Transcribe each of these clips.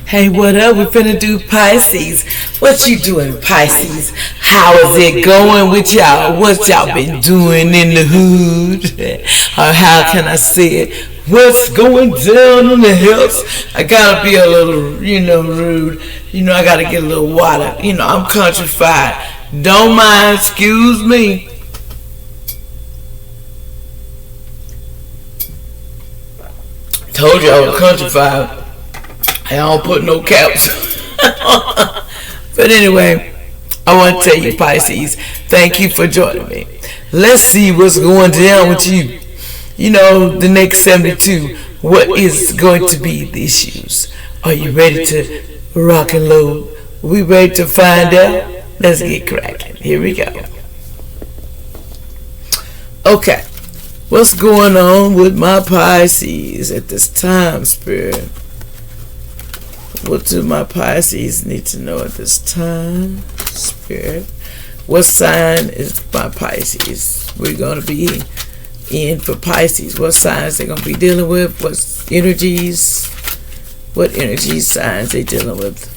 Hey, what up? We finna do Pisces. What you doing, Pisces? How is it going with y'all? What y'all been doing in the hood? Or how can I say it? What's going down in the hills? I gotta be a little, rude. I gotta get a little water. I'm countrified. Don't mind, excuse me. Told you I was countrified. I don't put no caps. But anyway, I want to tell you, Pisces, thank you for joining me. Let's see what's going down with you. The next 72, what is going to be the issues? Are you ready to rock and load? We ready to find out? Let's get cracking. Here we go. Okay, what's going on with my Pisces at this time, Spirit? What do my Pisces need to know at this time, Spirit? What sign is my Pisces? We're going to be in for Pisces. What signs they're going to be dealing with? What energy signs they dealing with?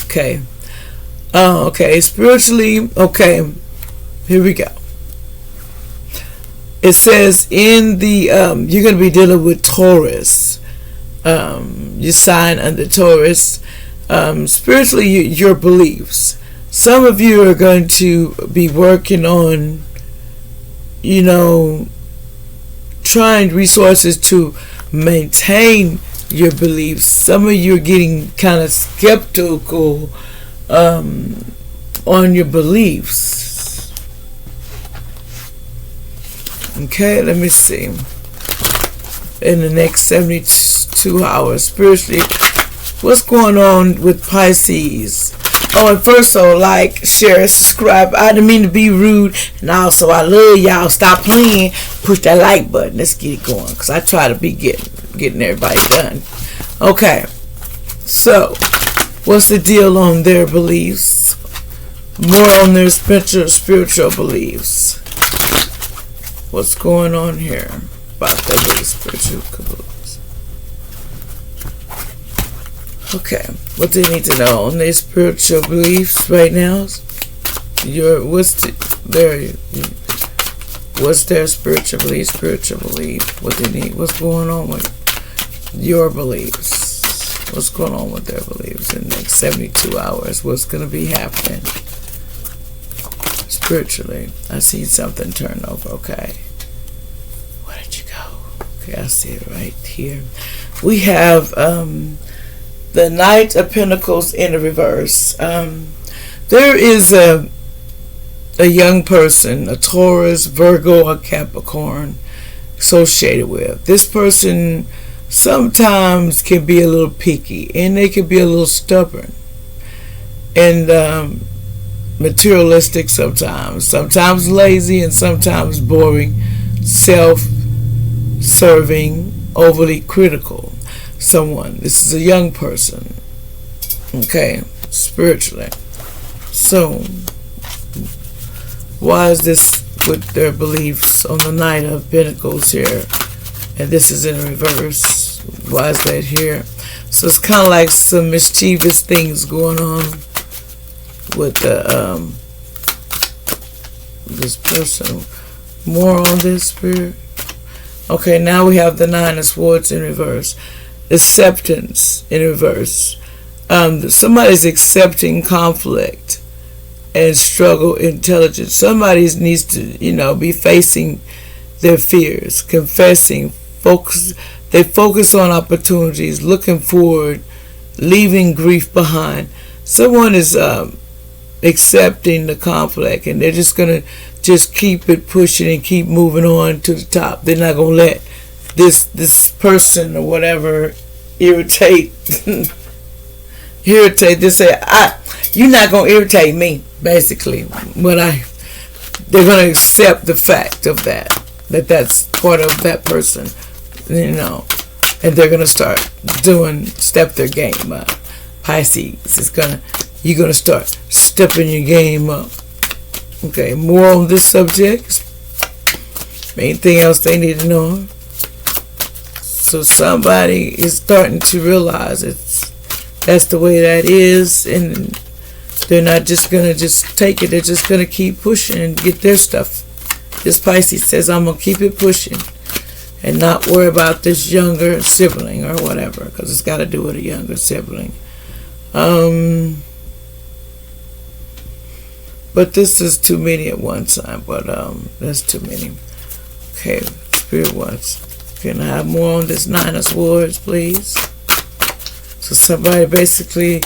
Okay. Okay. Spiritually, okay. Here we go. It says in the, you're going to be dealing with Taurus. You sign under Taurus. Spiritually, your beliefs. Some of you are going to be working on, trying resources to maintain your beliefs. Some of you are getting kind of skeptical on your beliefs. Okay, let me see. In the next 72 hours, spiritually, what's going on with Pisces? Oh, and first, like, share, subscribe. I didn't mean to be rude, and also I love y'all. Stop playing. Push that like button. Let's get it going, because I try to be getting everybody done. Okay, so what's the deal on their beliefs? More on their spiritual beliefs. What's going on here about their spiritual beliefs? Okay, what do you need to know on their spiritual beliefs right now? What's their spiritual belief? What they need? What's going on with your beliefs? What's going on with their beliefs in the next 72 hours? What's going to be happening spiritually? I see something turn over. Okay, where did you go? Okay, I see it right here. We have the Knight of Pentacles in the reverse. There is a young person, a Taurus, Virgo, or Capricorn associated with. This person sometimes can be a little picky, and they can be a little stubborn and materialistic sometimes lazy, and sometimes boring, self-serving, overly critical. This is a young person, okay, spiritually. So why is this with their beliefs on the Knight of Pentacles here, and this is in reverse? Why is that here? So it's kind of like some mischievous things going on with this person. More on this, Spirit. Okay, now we have the Nine of Swords in reverse. Acceptance in reverse. Somebody's accepting conflict and struggle intelligence. Somebody needs to, be facing their fears, confessing, focus. They focus on opportunities, looking forward, leaving grief behind. Someone is accepting the conflict, and they're just gonna keep it pushing and keep moving on to the top. They're not gonna let this person or whatever irritate. They say, you're not gonna irritate me. Basically, they're gonna accept the fact of that's part of that person, and they're gonna step their game up. Pisces you're gonna start stepping your game up. Okay, more on this subject. Anything else they need to know? So somebody is starting to realize it's that's the way that is, and they're not just gonna just take it. They're just gonna keep pushing and get their stuff. This Pisces says, I'm gonna keep it pushing and not worry about this younger sibling or whatever, because it's got to do with a younger sibling. But this is too many at one time. But that's too many. Okay, Spirit ones. Can I have more on this Nine of Swords, please? So somebody basically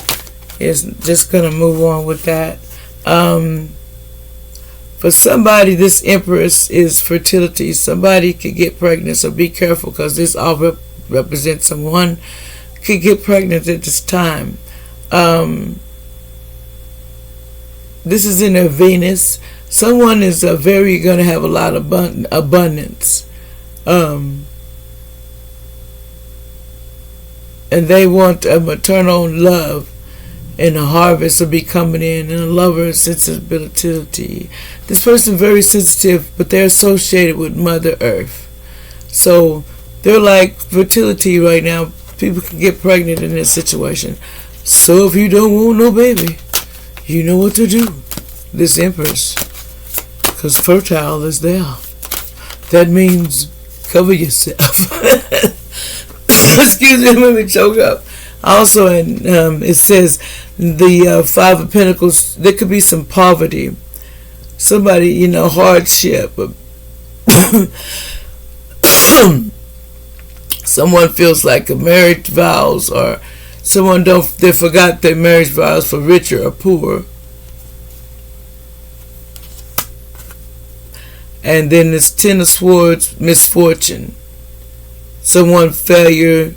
is just going to move on with that. For somebody, this Empress is fertility. Somebody could get pregnant, so be careful, because this all represents someone could get pregnant at this time. This is in a Venus. Someone is very going to have a lot of abundance. And they want a maternal love, and a harvest will be coming in, and a lover's sensibility. This person is very sensitive, but they're associated with Mother Earth. So they're like fertility right now. People can get pregnant in this situation. So if you don't want no baby, you know what to do. This Empress, because fertile is there. That means cover yourself. Excuse me, let me choke up. Also, it says the Five of Pentacles, there could be some poverty. Somebody, hardship. Someone feels like a marriage vows, or someone they forgot their marriage vows for richer or poor. And then this Ten of Swords, misfortune. Someone failure,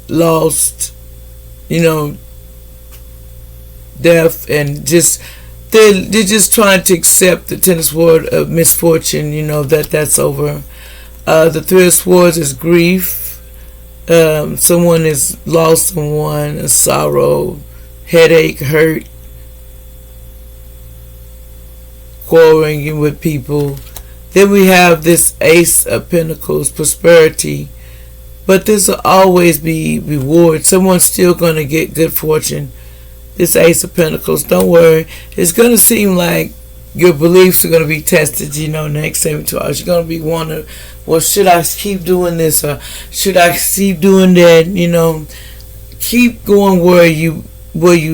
lost, death, and just they're just trying to accept the Ten of Swords of misfortune, that's over. The Three of Swords is grief. Someone has lost someone, a sorrow, headache, hurt, quarreling with people. Then we have this Ace of Pentacles, prosperity. But this will always be reward. Someone's still going to get good fortune. This Ace of Pentacles, don't worry. It's going to seem like your beliefs are going to be tested, next 72 hours. You're going to be wondering, well, should I keep doing this, or should I keep doing that? Keep going where you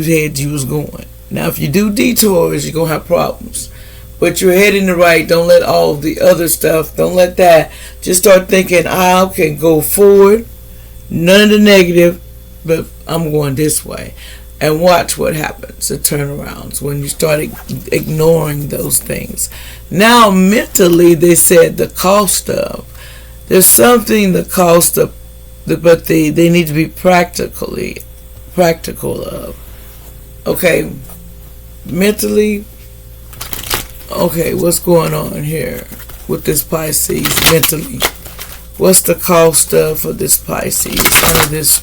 said you was going. Now, if you do detours, you're going to have problems. But you're heading the right. Don't let all the other stuff, don't let that. Just start thinking, I can go forward. None of the negative, but I'm going this way. And watch what happens, the turnarounds, when you start ignoring those things. Now, mentally, they said the cost of. There's something the cost of, but they need to be practical of. Okay, mentally. Okay, what's going on here with this Pisces mentally? What's the cost for this Pisces under this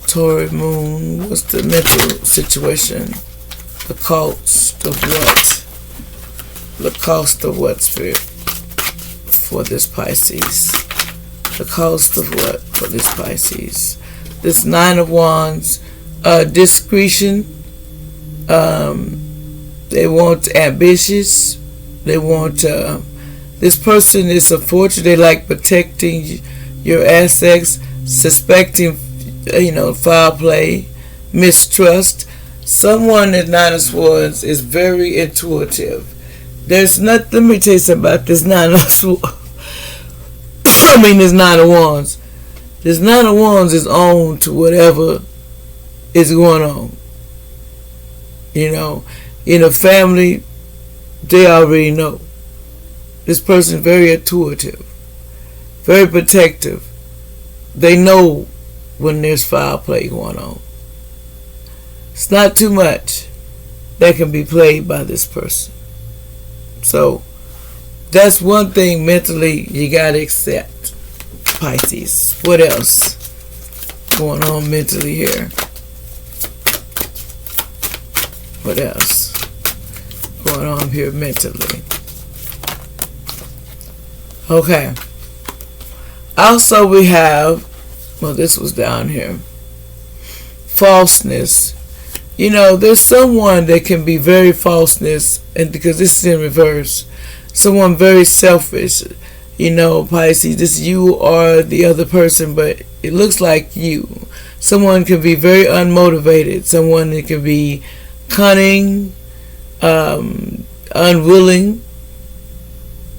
Taurus moon? What's the mental situation? The cost of what? The cost of what, Spirit, for this Pisces? The cost of what for this Pisces? This Nine of Wands, discretion. They want ambitious. They want, this person is a fortune. They like protecting your assets, suspecting, foul play, mistrust. Someone at Nine of Swords is very intuitive. There's not, let me tell you something about this Nine of Swords. This Nine of Wands. This Nine of Wands is on to whatever is going on. In a family, they already know. This person is very intuitive, very protective. They know when there's foul play going on. It's not too much that can be played by this person. So, that's one thing mentally you got to accept, Pisces. What else going on mentally here? What else going on here mentally? Okay. Also, we have, well, this was down here. falseness. There's someone that can be very falseness, and because this is in reverse, someone very selfish. Pisces, this you or the other person, but it looks like you. Someone can be very unmotivated. Someone that can be cunning, unwilling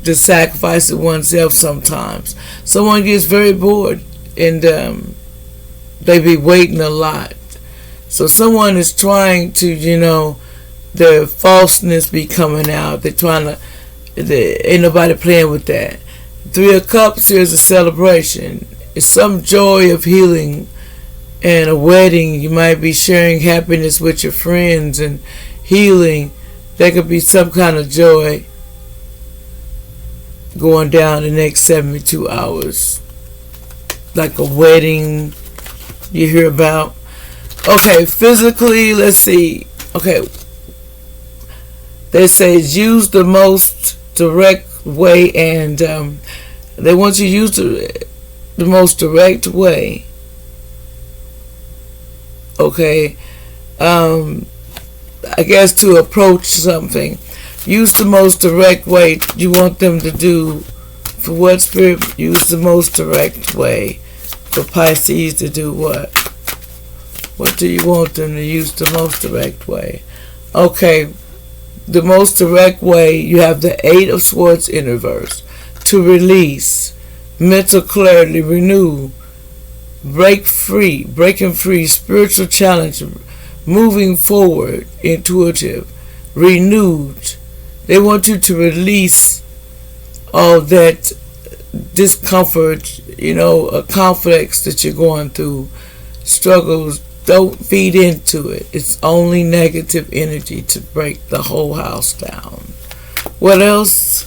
to sacrifice oneself sometimes. Someone gets very bored and they be waiting a lot. So someone is trying to, their falseness be coming out. They're trying to, ain't nobody playing with that. Three of Cups here is a celebration. It's some joy of healing and a wedding. You might be sharing happiness with your friends and healing. There could be some kind of joy going down the next 72 hours. Like a wedding you hear about. Okay, physically, let's see. Okay, they say use the most direct way, and they want you to use the most direct way. Okay, I guess to approach something. Use the most direct way you want them to do. For what, Spirit? Use the most direct way for Pisces to do what? What do you want them to use the most direct way? Okay, the most direct way, you have the Eight of Swords in reverse. To release, mental clarity, renew, breaking free, spiritual challenge, moving forward, intuitive, renewed. They want you to release all that discomfort, conflicts that you're going through, struggles. Don't feed into it. It's only negative energy to break the whole house down. What else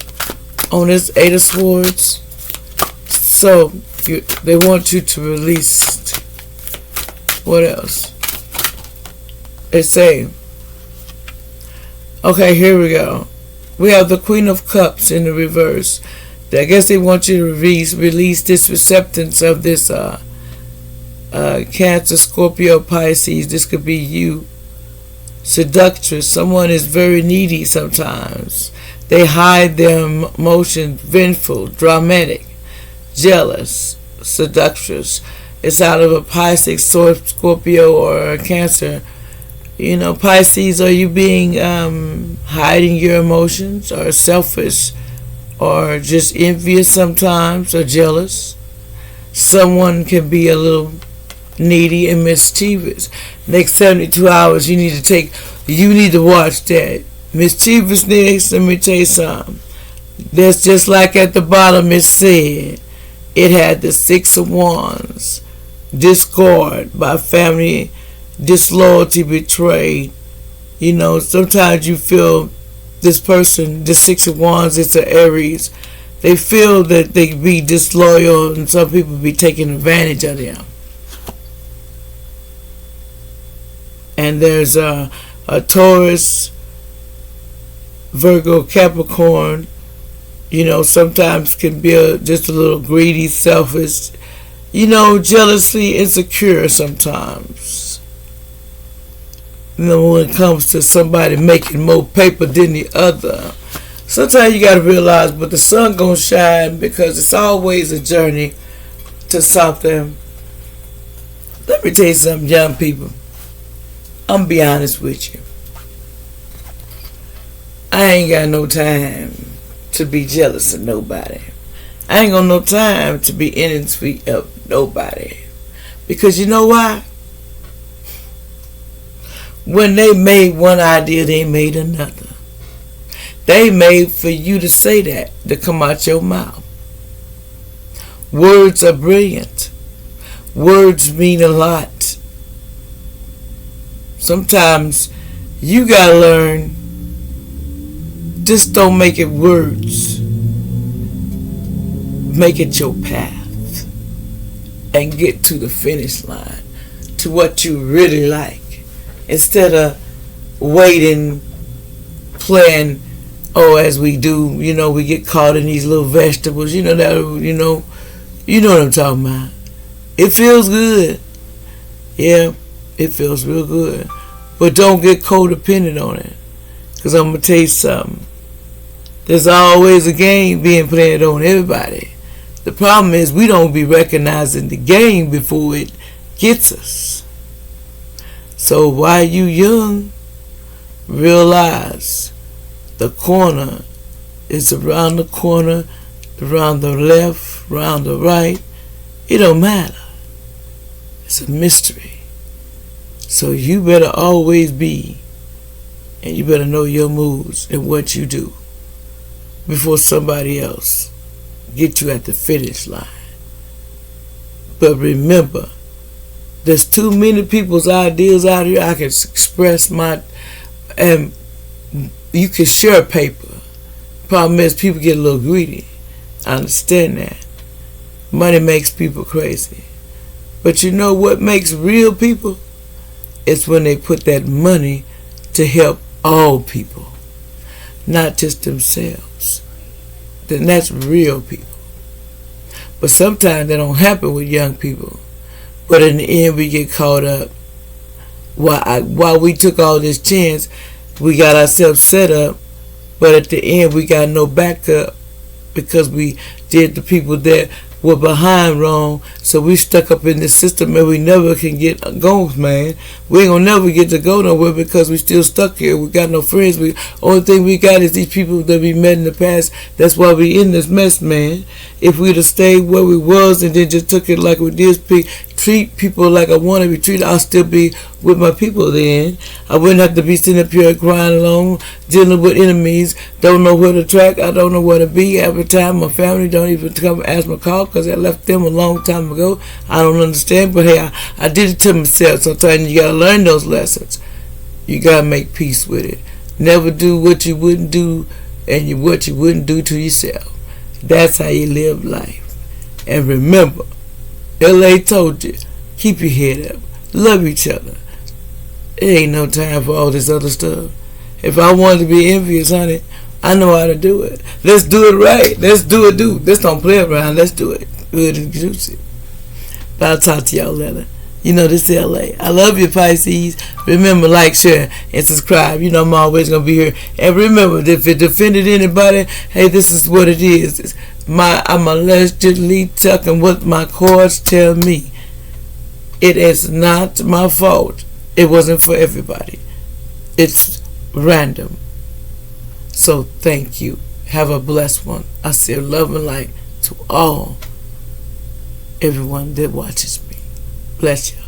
on this Eight of Swords? So they want you to release. What else? They say, okay, here we go. We have the Queen of Cups in the reverse. I guess they want you to release this acceptance of this Cancer, Scorpio, Pisces. This could be you. Seductress. Someone is very needy sometimes. They hide their emotions. Vengeful, dramatic, jealous, seductress. It's out of a Pisces, Scorpio, or a Cancer. Pisces, are you being hiding your emotions, or selfish, or just envious sometimes, or jealous? Someone can be a little needy and mischievous. Next 72 hours, you need to watch that. Mischievousness, let me tell you something. That's just like at the bottom it said. It had the Six of Wands. Discord by family, disloyalty, betrayed. Sometimes you feel this person, the Six of Wands, it's an Aries. They feel that they be disloyal, and some people be taking advantage of them. And there's a Taurus, Virgo, Capricorn. Sometimes can be just a little greedy, selfish, jealously insecure sometimes. When it comes to somebody making more paper than the other. Sometimes you got to realize, but the sun gonna shine, because it's always a journey to something. Let me tell you something, young people. I'm gonna be honest with you. I ain't got no time to be jealous of nobody. I ain't got no time to be envious of nobody. Because you know why? When they made one idea, they made another. They made for you to say that, to come out your mouth. Words are brilliant. Words mean a lot. Sometimes you gotta learn, just don't make it words. Make it your path. And get to the finish line, to what you really like. Instead of waiting, playing, as we do, we get caught in these little vegetables, you know what I'm talking about. It feels good. Yeah, It feels real good. But don't get codependent on it. Because I'm going to tell you something. There's always a game being played on everybody. The problem is we don't be recognizing the game before it gets us. So while you young, realize the corner is around the corner, around the left, around the right. It don't matter. It's a mystery. So you better always be, and you better know your moves and what you do before somebody else get you at the finish line. But remember, there's too many people's ideas out here. I can express my, and you can share paper. Problem is, people get a little greedy. I understand that. Money makes people crazy. But you know what makes real people? It's when they put that money to help all people, not just themselves. Then that's real people. But sometimes that don't happen with young people. But in the end, we get caught up. While we took all this chance, we got ourselves set up. But at the end, we got no backup because we did the people that were behind wrong. So we stuck up in this system and we never can get going, man. We ain't gonna never get to go nowhere because we still stuck here. We got no friends. Only thing we got is these people that we met in the past. That's why we in this mess, man. If we'd have stayed where we was and then just took it like we did, treat people like I want to be treated, I'll still be with my people then. I wouldn't have to be sitting up here crying alone, dealing with enemies, don't know where to track, I don't know where to be. Every time my family don't even come ask my call because I left them a long time ago. I don't understand, but hey, I did it to myself. Sometimes you got to learn those lessons. You got to make peace with it. Never do what you wouldn't do and what you wouldn't do to yourself. That's how you live life. And remember, LA told you, keep your head up. Love each other. It ain't no time for all this other stuff. If I wanted to be envious, honey, I know how to do it. Let's do it right. Let's do it, dude. Let's don't play around. Let's do it. Good and juicy. But I'll talk to y'all later. You know, this is LA. I love you, Pisces. Remember, like, share, and subscribe. You know I'm always going to be here. And remember, if it offended anybody, hey, this is what it is. I'm allegedly talking what my cards tell me. It is not my fault. It wasn't for everybody. It's random. So thank you. Have a blessed one. I say love and light to everyone that watches me. Bless you.